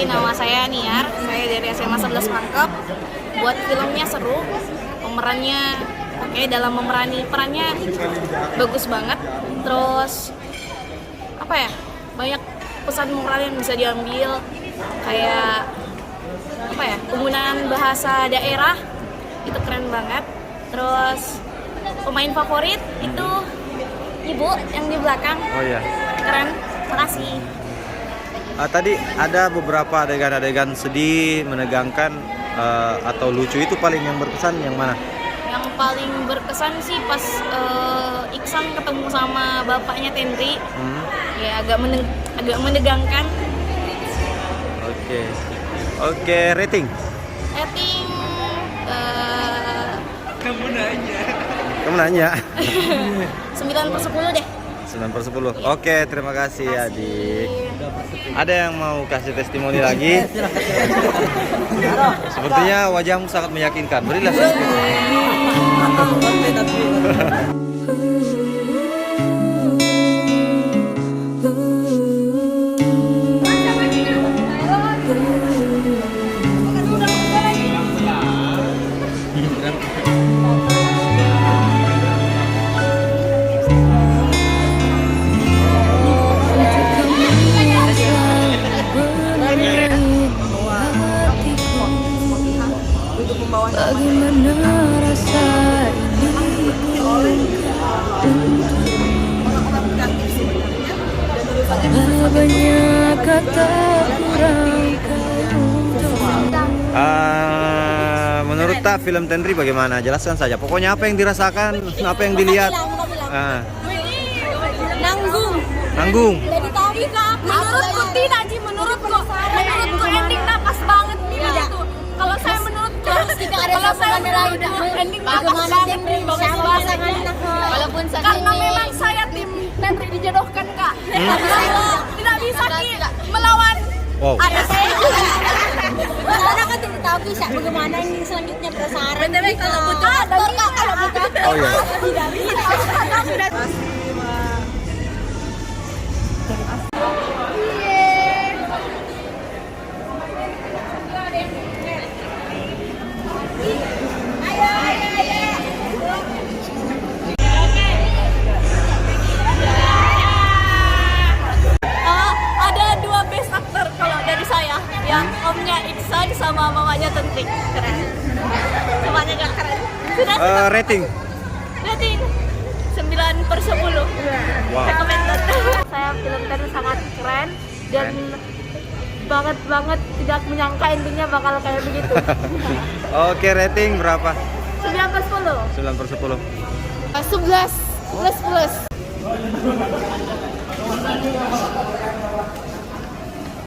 nama saya Niar, saya dari SMA 11 Pangkep. Buat filmnya seru, pemerannya oke, dalam memerani perannya bagus banget. Terus apa ya, banyak pesan moral yang bisa diambil, kayak apa ya, penggunaan bahasa daerah itu keren banget. Terus pemain favorit itu ibu yang di belakang. Oh iya. Keren, makasih. Tadi ada beberapa adegan-adegan sedih, menegangkan, atau lucu, itu paling yang berkesan yang mana? Yang paling berkesan sih pas Iksan ketemu sama bapaknya Tendri. Ya agak menegangkan. Oke, rating? Rating Kamu nanya. 9/10 deh. 9/10. Oke, terima kasih adik. Ada yang mau kasih testimoni lagi? Sepertinya wajahmu sangat meyakinkan. Berilah sedikit. Bagaimana rasa ini? Banyak kata kurang. Menurut tak film Tendri bagaimana? Jelaskan saja. Pokoknya apa yang dirasakan, apa yang dilihat. Nanggung. Dari tadi kak, menurutku tidak sih, menurutku endingnya pas banget gitu. Kalau saya menurutku, kalau saya ending bagus banget, bagus banget. Karena memang saya tim Tendri dijodohkan kak. Tidak bisa melawan. Wow. Karena kan tidak tahu kisah bagaimana ini selanjutnya penasaran. Tapi kalau butuh aktor kak, kalau butuh aktor Oh iya. tidak bisa. Ada 2 best actor kalau dari saya, ya omnya Iksan sama mamanya Tendri. Keren. Semuanya gak keren. Rating? Rating 9/10. Wow. Recommended. Saya film Tendri sangat keren dan banget tidak menyangka endingnya bakal kayak begitu. Oke, rating berapa? 9/10. 9/10. 11 plus.